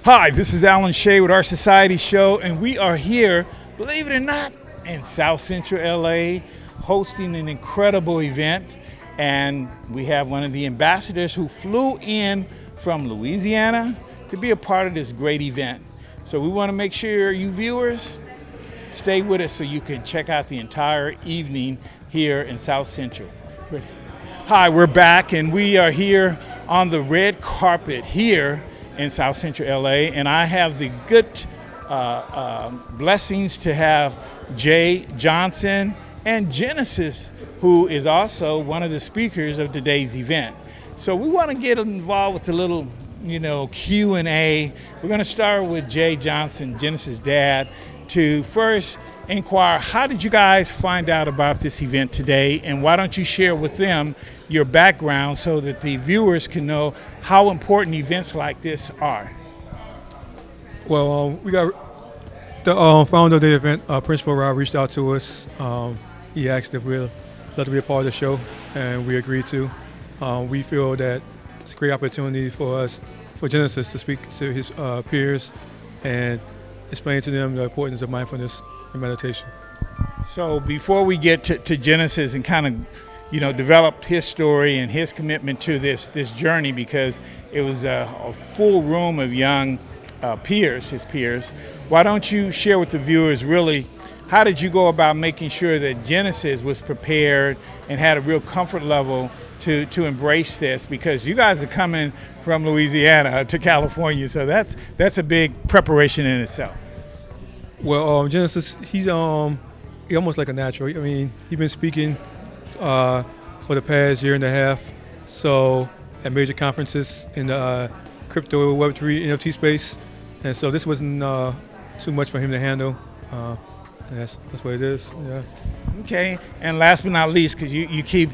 Hi, this is Alan Shea with Our Society Show, and we are here, believe it or not, in South Central LA, hosting an incredible event. And we have one of the ambassadors who flew in from Louisiana to be a part of this great event. So we want to make sure you viewers stay with us so you can check out the entire evening here in South Central. Hi, we're back, and we are here on the red carpet here in South Central LA, and I have the good blessings to have Jay Johnson and Genesis, who is also one of the speakers of today's event. So we want to get involved with a little, Q&A. We're going to start with Jay Johnson, Genesis' dad, to first inquire, how did you guys find out about this event today, and why don't you share with them your background so that the viewers can know how important events like this are? Well, we got the founder of the event, Principal Rob, reached out to us. He asked if we'd love to be a part of the show, and we agreed to. We feel that it's a great opportunity for us, for Genesis, to speak to his peers and explain to them the importance of mindfulness and meditation. So before we get to Genesis and kind of developed his story and his commitment to this journey, because it was a full room of young his peers. Why don't you share with the viewers really, how did you go about making sure that Genesis was prepared and had a real comfort level to embrace this? Because you guys are coming from Louisiana to California, so that's a big preparation in itself. Well, Genesis, he's almost like a natural. I mean, he's been speaking for the past year and a half, so at major conferences in the crypto, Web3, NFT space, and so this wasn't too much for him to handle. And that's what it is. Yeah. Okay, and last but not least, because you keep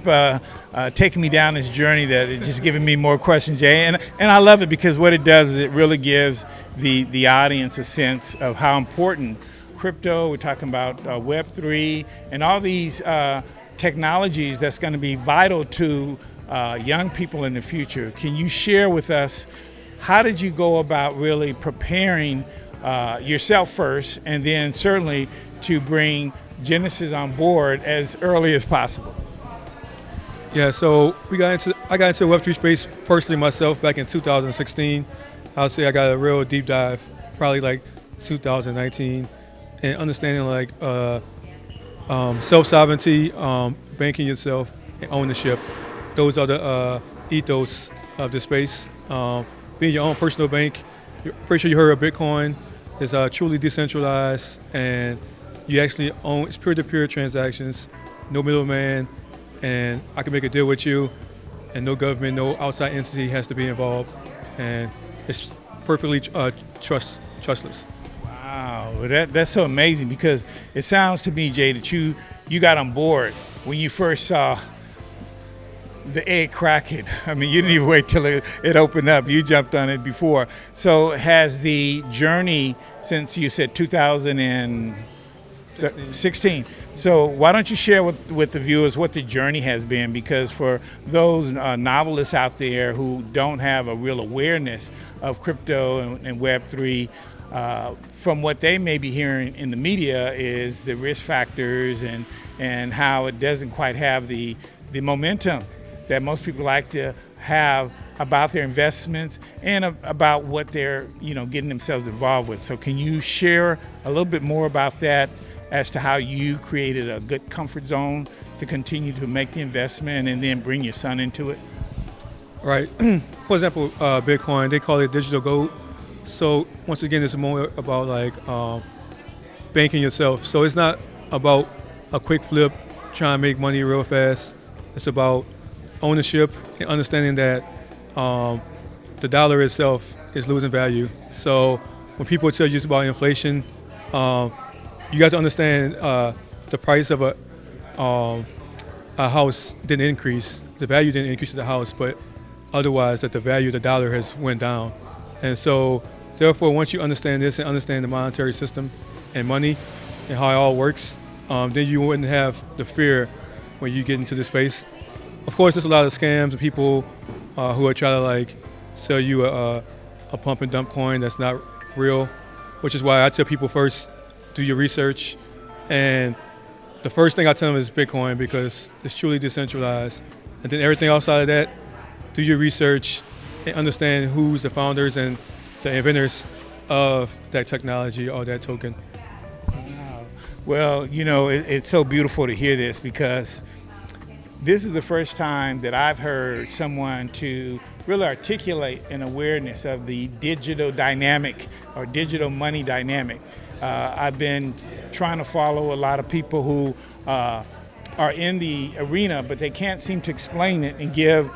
taking me down this journey that it's just giving me more questions, Jay, and I love it, because what it does is it really gives the audience a sense of how important crypto, we're talking about Web3, and all these technologies that's going to be vital to young people in the future. Can you share with us, how did you go about really preparing yourself first, and then certainly to bring Genesis on board as early as possible? Yeah, so I got into the Web3 space personally myself back in 2016. I would say I got a real deep dive, probably like 2019, and understanding like self-sovereignty, banking yourself, and ownership. Those are the ethos of the space. Being your own personal bank. Pretty sure you heard of Bitcoin. It's truly decentralized, and you actually own, it's peer-to-peer transactions, no middleman, and I can make a deal with you, and no government, no outside entity has to be involved, and it's perfectly trustless. Wow, that's so amazing, because it sounds to me, Jay, that you got on board when you first saw the egg cracking. I mean, you didn't even wait till it opened up. You jumped on it before. So has the journey since, you said 2016. So why don't you share with the viewers what the journey has been? Because for those novelists out there who don't have a real awareness of crypto and Web3, from what they may be hearing in the media is the risk factors and how it doesn't quite have the momentum that most people like to have about their investments and about what they're getting themselves involved with. So can you share a little bit more about that, as to how you created a good comfort zone to continue to make the investment and then bring your son into it? Right. For example, Bitcoin, they call it digital gold. So once again, it's more about like banking yourself. So it's not about a quick flip, trying to make money real fast. It's about ownership and understanding that the dollar itself is losing value. So when people tell you it's about inflation, you got to understand the price of a house didn't increase. The value didn't increase of the house, but otherwise that the value of the dollar has went down. And so therefore, once you understand this and understand the monetary system and money and how it all works, then you wouldn't have the fear when you get into the space. Of course, there's a lot of scams and people who are trying to like sell you a a pump and dump coin that's not real, which is why I tell people first, do your research. And the first thing I tell them is Bitcoin because it's truly decentralized. And then everything outside of that, do your research and understand who's the founders and the inventors of that technology or that token. Well, it's so beautiful to hear this because this is the first time that I've heard someone to really articulate an awareness of the digital dynamic or digital money dynamic. I've been trying to follow a lot of people who are in the arena, but they can't seem to explain it and give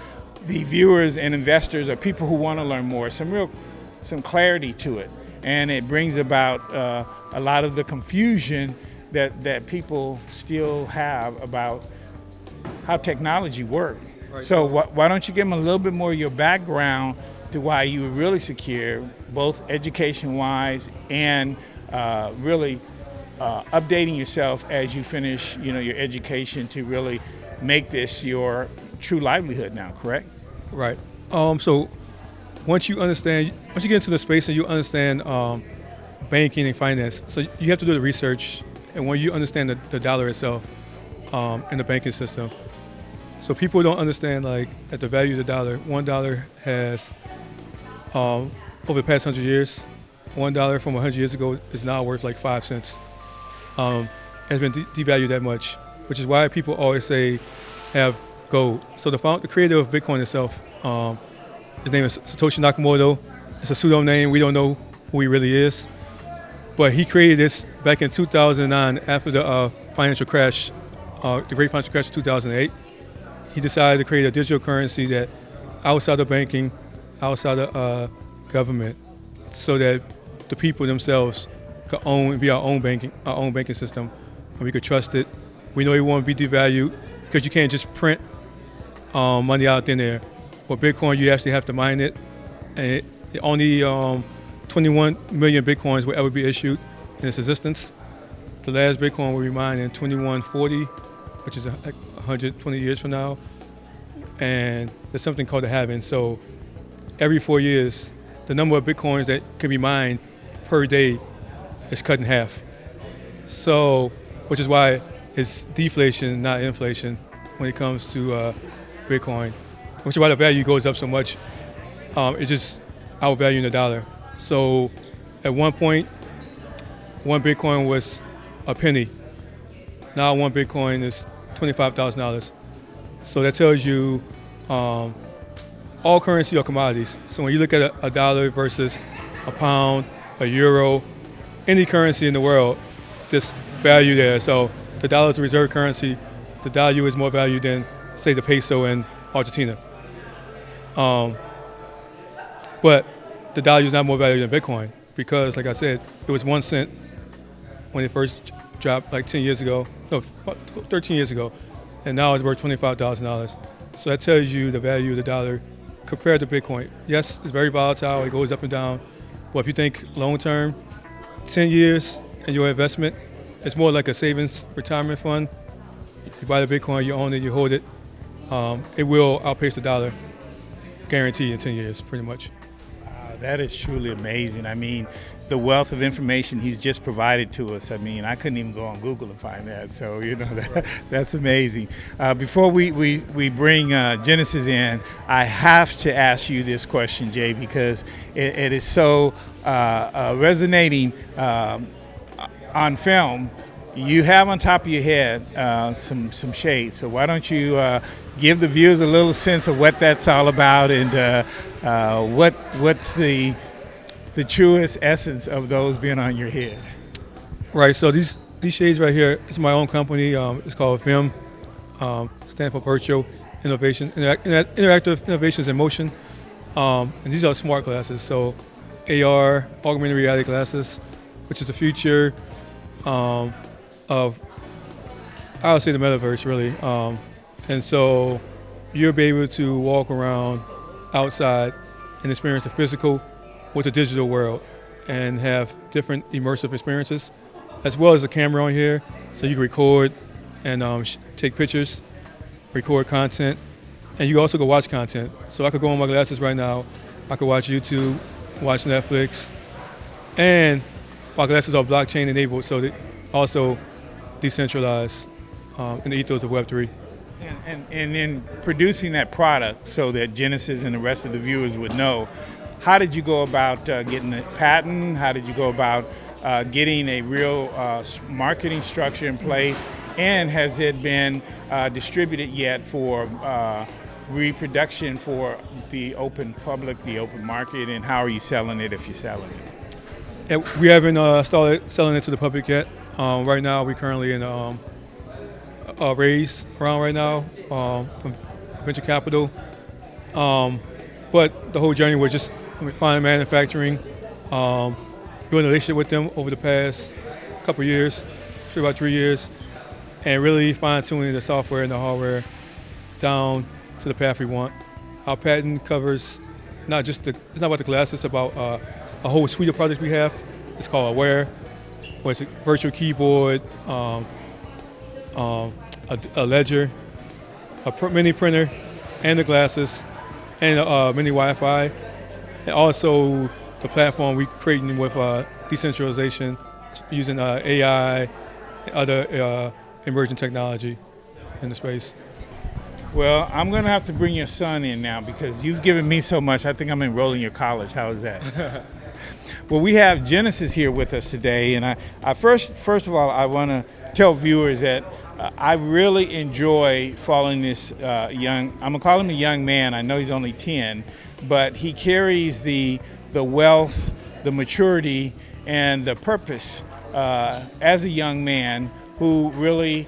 the viewers and investors or people who want to learn more some clarity to it. And it brings about a lot of the confusion that people still have about how technology works. Right. So why don't you give them a little bit more of your background to why you were really secure, both education-wise and really updating yourself as you finish, your education to really make this your true livelihood now, correct? Right. So once you get into the space and you understand banking and finance, so you have to do the research, and when you understand the dollar itself in the banking system. So people don't understand at the value of the dollar. $1 has over the past 100 years, $1 from 100 years ago is now worth like 5 cents. Has been devalued that much, which is why people always say have gold. So the creator of Bitcoin itself, his name is Satoshi Nakamoto. It's a pseudo name. We don't know who he really is. But he created this back in 2009 after the financial crash, the great financial crash of 2008. He decided to create a digital currency that outside of banking, outside of government, so that the people themselves could be our own banking system, and we could trust it. We know it won't be devalued because you can't just print money out in there. For Bitcoin, you actually have to mine it, and only 21 million Bitcoins will ever be issued in its existence. The last Bitcoin will be mined in 2140, which is 120 years from now. And there's something called the halving. So every 4 years, the number of Bitcoins that can be mined per day is cut in half. So, which is why it's deflation, not inflation, when it comes to Bitcoin. Which is why the value goes up so much. It's just outvaluing the dollar. So at one point, one Bitcoin was a penny. Now one Bitcoin is $25,000. So that tells you all currency are commodities. So when you look at a dollar versus a pound, a euro, any currency in the world, this value there. So the dollar is a reserve currency. The value is more value than, say, the peso in Argentina. But the dollar is not more value than Bitcoin because, like I said, it was 1 cent when it first dropped like 13 years ago, and now it's worth $25,000. So that tells you the value of the dollar compared to Bitcoin. Yes, it's very volatile, it goes up and down, but if you think long term, 10 years in your investment, it's more like a savings retirement fund. You buy the Bitcoin, you own it, you hold it, it will outpace the dollar, guaranteed in 10 years, pretty much. That is truly amazing. I mean, the wealth of information he's just provided to us. I mean, I couldn't even go on Google and find that. So, that's amazing. Before we bring Genesis in, I have to ask you this question, Jay, because it is so resonating on film. You have on top of your head some shades. So why don't you give the viewers a little sense of what that's all about and what's the truest essence of those being on your head? Right. So these shades right here, it's my own company. It's called VIM, stand for Virtual Innovation, Interactive Innovations in Motion. And these are smart glasses. So AR, augmented reality glasses, which is the future of, I would say, the metaverse, really. And so you'll be able to walk around outside and experience the physical with the digital world and have different immersive experiences, as well as a camera on here, so you can record and take pictures, record content, and you can also go watch content. So I could go on my glasses right now, I could watch YouTube, watch Netflix, and our classes are blockchain enabled, so they also decentralized in the ethos of Web3. And in producing that product so that Genesis and the rest of the viewers would know, how did you go about getting the patent? How did you go about getting a real marketing structure in place? And has it been distributed yet for reproduction for the open public, the open market? And how are you selling it if you're selling it? Yeah, we haven't started selling it to the public yet. Right now, we're currently in a raise round right now from venture capital. But the whole journey was just finding manufacturing, building a relationship with them over the past couple of years, about 3 years, and really fine-tuning the software and the hardware down to the path we want. Our patent covers it's not about the glass, it's about a whole suite of products we have. It's called Aware, where it's a virtual keyboard, a ledger, a mini printer, and the glasses, and mini Wi-Fi, and also the platform we're creating with decentralization using AI and other emerging technology in the space. Well, I'm going to have to bring your son in now because you've given me so much. I think I'm enrolling your college. How is that? Well, we have Genesis here with us today, and I first of all, I want to tell viewers that I really enjoy following this I'm gonna call him a young man. I know he's only 10, but he carries the wealth, the maturity, and the purpose as a young man who really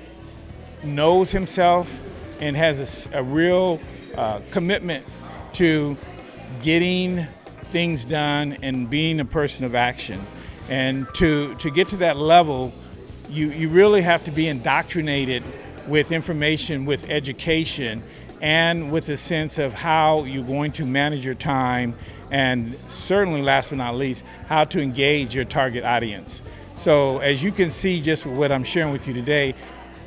knows himself and has a real commitment to getting things done and being a person of action. And to get to that level, you really have to be indoctrinated with information, with education, and with a sense of how you're going to manage your time, and certainly last but not least, how to engage your target audience. So as you can see just what I'm sharing with you today,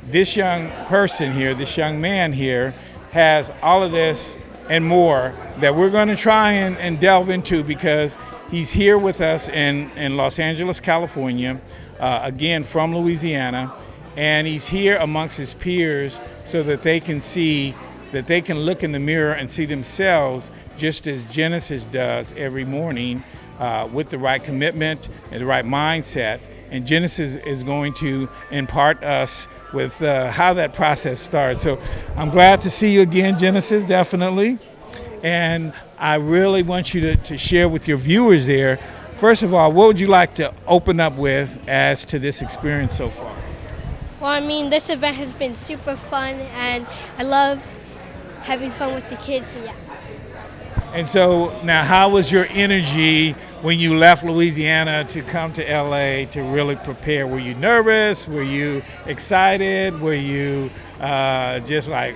this young person here, this young man here, has all of this and more that we're going to try and delve into because he's here with us in Los Angeles, California, again from Louisiana, and he's here amongst his peers so that they can see, that they can look in the mirror and see themselves just as Genesis does every morning with the right commitment and the right mindset. And Genesis is going to impart us with how that process starts. So I'm glad to see you again, Genesis, definitely. And I really want you to share with your viewers there, first of all, what would you like to open up with as to this experience so far? Well, I mean, this event has been super fun, and I love having fun with the kids. Yeah. And so now, how was your energy when you left Louisiana to come to LA to really prepare? Were you nervous? Were you excited? Were you just like,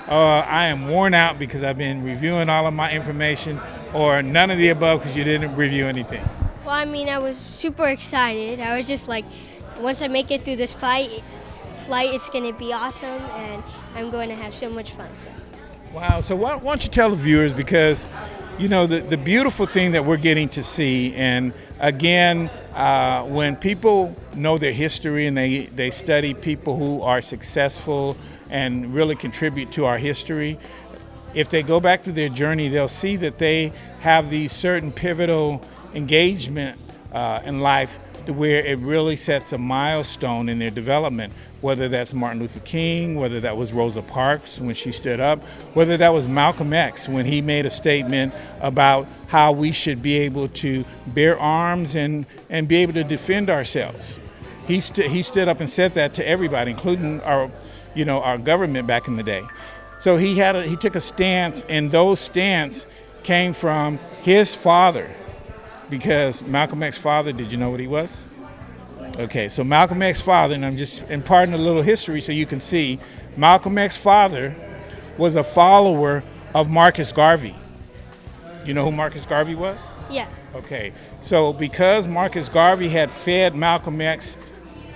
oh, I am worn out because I've been reviewing all of my information, or none of the above because you didn't review anything? Well, I mean, I was super excited. I was just like, once I make it through this flight, it's going to be awesome, and I'm going to have so much fun. So. Wow, so why don't you tell the viewers, because you know the beautiful thing that we're getting to see, and again, when people know their history and they study people who are successful and really contribute to our history, if they go back to their journey, they'll see that they have these certain pivotal engagement in life to where it really sets a milestone in their development, whether that's Martin Luther King, whether that was Rosa Parks when she stood up, whether that was Malcolm X when he made a statement about how we should be able to bear arms and be able to defend ourselves. He stood up and said that to everybody, including our government back in the day. So he took a stance, and those stance came from his father, because Malcolm X's father, did you know what he was? Okay, so Malcolm X's father, and I'm just imparting a little history so you can see, Malcolm X's father was a follower of Marcus Garvey. You know who Marcus Garvey was? Yeah. Okay, so because Marcus Garvey had fed Malcolm X's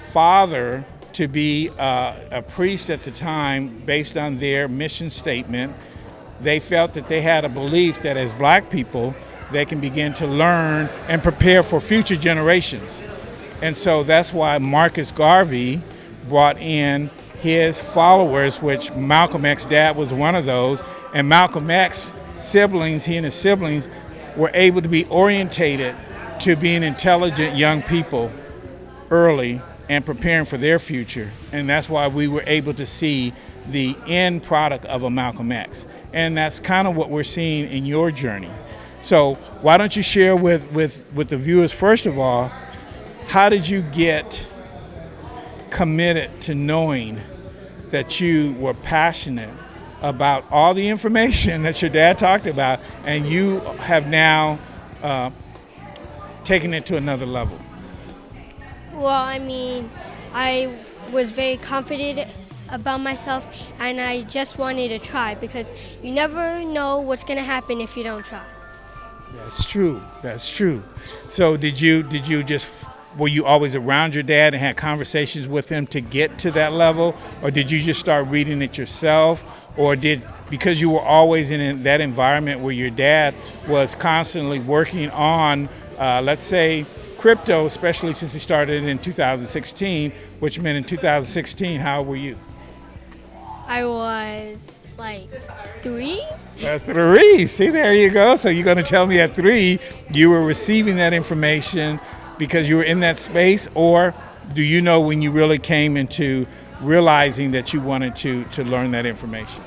father to be a priest at the time based on their mission statement, they felt that they had a belief that as black people, they can begin to learn and prepare for future generations. And so that's why Marcus Garvey brought in his followers, which Malcolm X's dad was one of those, and Malcolm X's siblings, he and his siblings, were able to be orientated to being intelligent young people early and preparing for their future. And that's why we were able to see the end product of a Malcolm X. And that's kind of what we're seeing in your journey. So why don't you share with the viewers, first of all, how did you get committed to knowing that you were passionate about all the information that your dad talked about, and you have now taken it to another level? Well, I mean, I was very confident about myself, and I just wanted to try because you never know what's going to happen if you don't try. That's true. That's true. So did you just, were you always around your dad and had conversations with him to get to that level, or did you just start reading it yourself, or because you were always in that environment where your dad was constantly working on, let's say, crypto, especially since he started in 2016, which meant in 2016, how old were you? I was like 3. At 3. See, there you go. So you're going to tell me at 3 you were receiving that information because you were in that space, or do you know when you really came into realizing that you wanted to learn that information?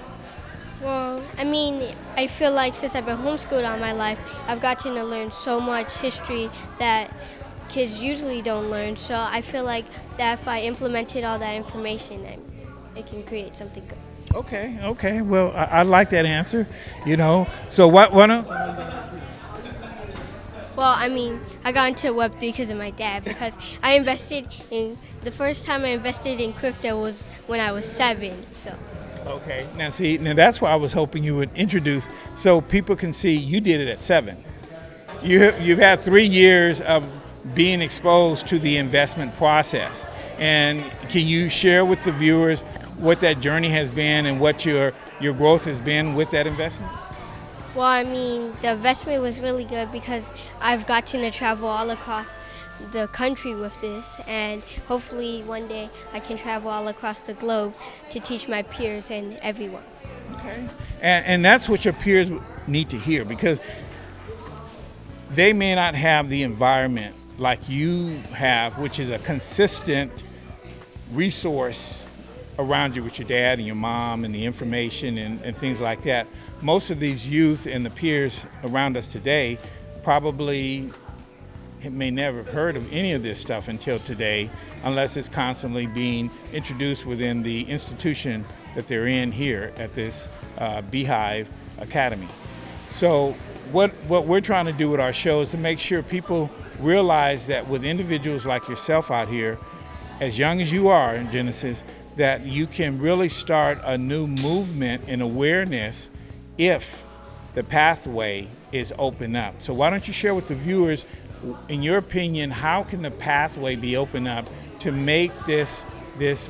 Well, I mean, I feel like since I've been homeschooled all my life, I've gotten to learn so much history that kids usually don't learn. So I feel like that if I implemented all that information, it can create something good. Okay. Well, I like that answer. So what? Well, I mean, I got into Web3 because of my dad, because the first time I invested in crypto was when I was 7, so. Okay, now that's why I was hoping you would introduce, so people can see you did it at 7. You've had 3 years of being exposed to the investment process. And can you share with the viewers what that journey has been and what your growth has been with that investment? Well, I mean, the investment was really good because I've gotten to travel all across the country with this, and hopefully one day I can travel all across the globe to teach my peers and everyone. Okay. And that's what your peers need to hear, because they may not have the environment like you have, which is a consistent resource around you with your dad and your mom and the information and things like that. Most of these youth and the peers around us today probably may never have heard of any of this stuff until today, unless it's constantly being introduced within the institution that they're in here at this Beehive Academy. So what we're trying to do with our show is to make sure people realize that with individuals like yourself out here, as young as you are in Genesis, that you can really start a new movement in awareness if the pathway is open up. So why don't you share with the viewers, in your opinion, how can the pathway be opened up to make this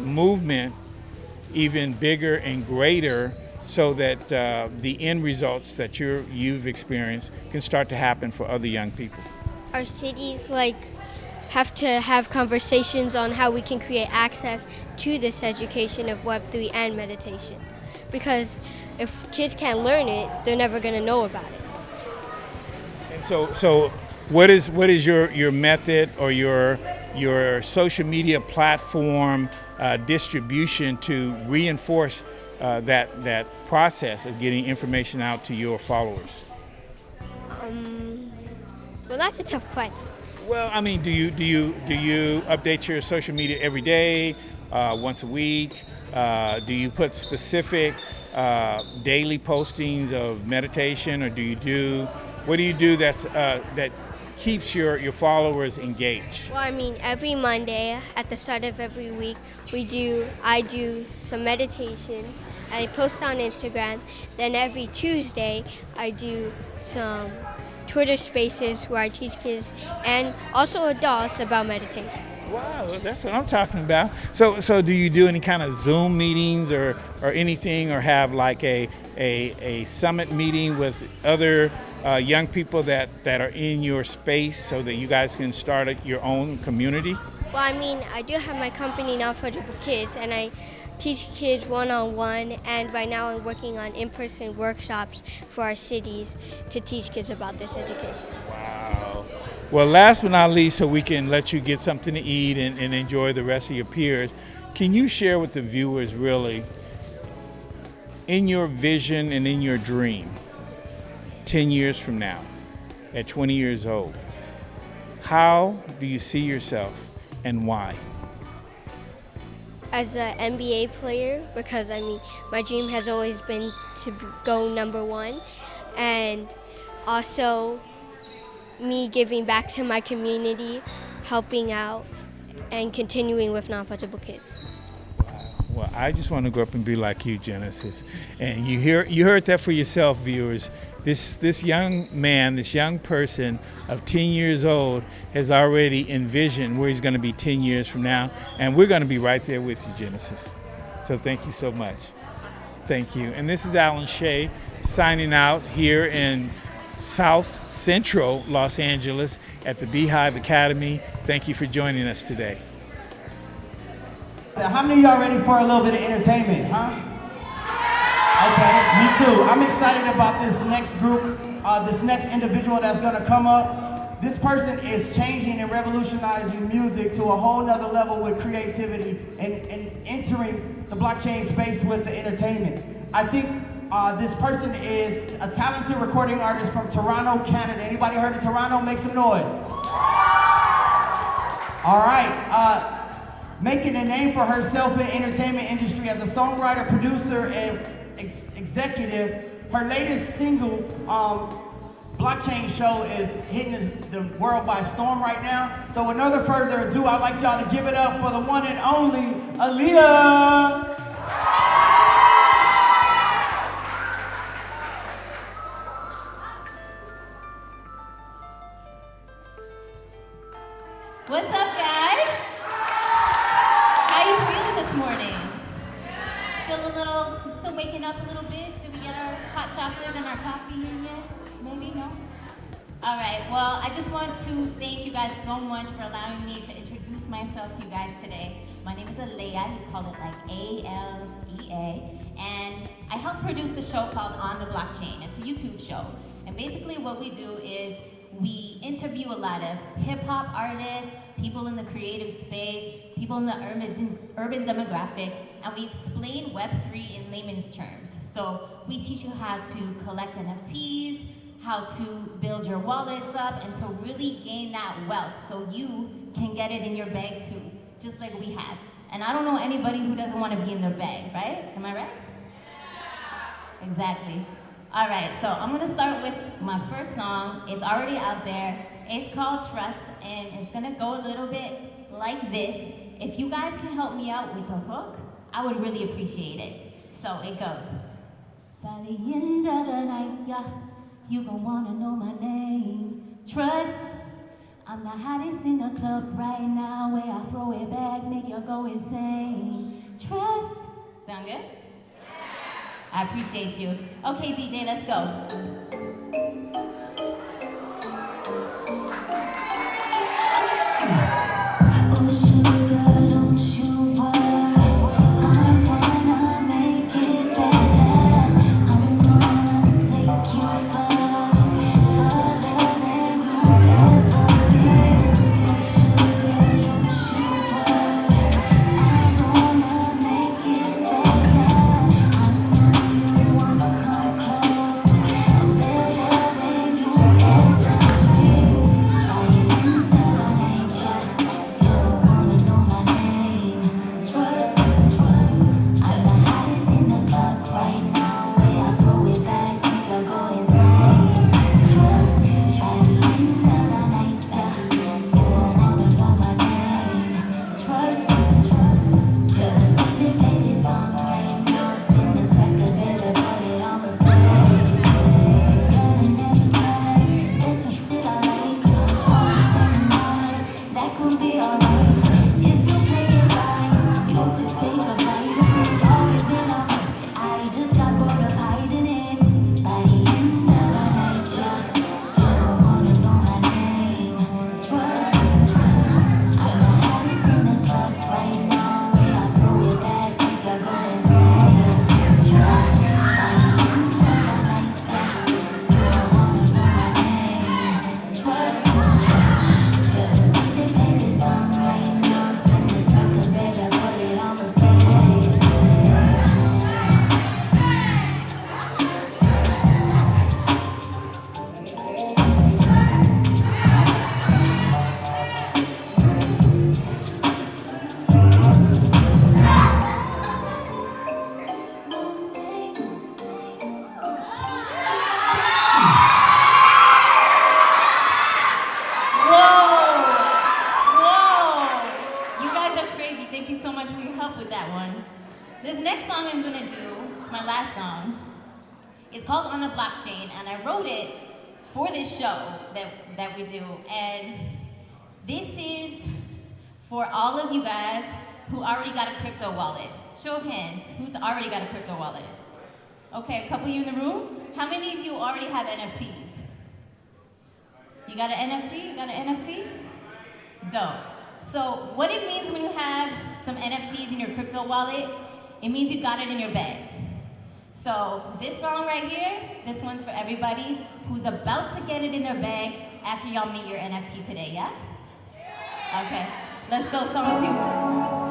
movement even bigger and greater, so that the end results that you've experienced can start to happen for other young people? Our cities have to have conversations on how we can create access to this education of Web3 and meditation, because if kids can't learn it, they're never going to know about it. And so what is your method or your social media platform distribution to reinforce that process of getting information out to your followers? Well, that's a tough question. Well, I mean, do you update your social media every day, once a week? Do you put specific daily postings of meditation, or what do you do that keeps your followers engaged? Well, I mean, every Monday at the start of every week, I do some meditation. I post on Instagram. Then every Tuesday, I do some Twitter Spaces where I teach kids and also adults about meditation. Wow, that's what I'm talking about. So do you do any kind of Zoom meetings or anything, or have like a summit meeting with other young people that are in your space so that you guys can start your own community? Well, I mean, I do have my company now for kids, and I teach kids one-on-one, and right now I'm working on in-person workshops for our cities to teach kids about this education. Wow. Well, last but not least, so we can let you get something to eat and enjoy the rest of your peers, can you share with the viewers really, in your vision and in your dream, 10 years from now, at 20 years old, how do you see yourself and why? As an NBA player, because I mean, my dream has always been to go #1, and also me giving back to my community, helping out, and continuing with Non-Fungible Kids. Well, I just want to grow up and be like you, Genesis. And you heard that for yourself, viewers. This young man, this young person of 10 years old has already envisioned where he's going to be 10 years from now, and we're going to be right there with you, Genesis. So thank you so much. Thank you. And this is Alan Shea signing out here in South Central Los Angeles at the Beehive Academy. Thank you for joining us today. How many of y'all ready for a little bit of entertainment, huh? Okay, me too. I'm excited about this next group, this next individual that's gonna come up. This person is changing and revolutionizing music to a whole nother level with creativity and entering the blockchain space with the entertainment. I think this person is a talented recording artist from Toronto, Canada. Anybody heard of Toronto? Make some noise. All right. Making a name for herself in the entertainment industry as a songwriter, producer, and executive. Her latest single, Blockchain Show, is hitting the world by storm right now. So with no further ado, I'd like y'all to give it up for the one and only Aaliyah. What's up, guys? How you feeling this morning? Still waking up a little bit? Did we get our hot chocolate and our coffee in yet? Maybe, no? All right, well, I just want to thank you guys so much for allowing me to introduce myself to you guys today. My name is Aaliyah, you call it like A-L-E-A, and I help produce a show called On the Blockchain. It's a YouTube show, and basically what we do is we interview a lot of hip-hop artists, people in the creative space, people in the urban demographic, and we explain Web3 in layman's terms. So we teach you how to collect NFTs, how to build your wallets up, and to really gain that wealth so you can get it in your bag too, just like we have. And I don't know anybody who doesn't want to be in their bag, right? Am I right? Yeah. Exactly. All right, so I'm gonna start with my first song. It's already out there. It's called Trust, and it's gonna go a little bit like this. If you guys can help me out with the hook, I would really appreciate it. So it goes. By the end of the night, yeah, you gon' wanna know my name. Trust, I'm the hottest in the club right now. Where I throw it back, make you go insane. Trust, sound good? I appreciate you. Okay, DJ, let's go. It's called On the Blockchain, and I wrote it for this show that we do. And this is for all of you guys who already got a crypto wallet. Show of hands, who's already got a crypto wallet? Okay, a couple of you in the room. How many of you already have NFTs? You got an NFT? You got an NFT? Dope. So what it means when you have some NFTs in your crypto wallet, it means you got it in your bag. So this song right here, this one's for everybody who's about to get it in their bag after y'all meet your NFT today, yeah? Okay, let's go, song 2.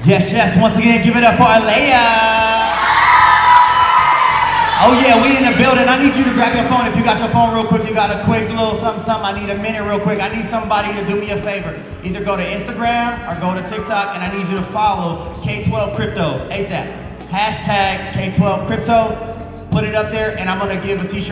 Yes, yes, once again, give it up for Alea. Oh yeah, we in the building. I need you to grab your phone. If you got your phone real quick, you got a quick little something, I need a minute real quick. I need somebody to do me a favor. Either go to Instagram or go to TikTok, and I need you to follow K12 Crypto ASAP. Hashtag K12 Crypto. Put it up there, and I'm gonna give a t-shirt.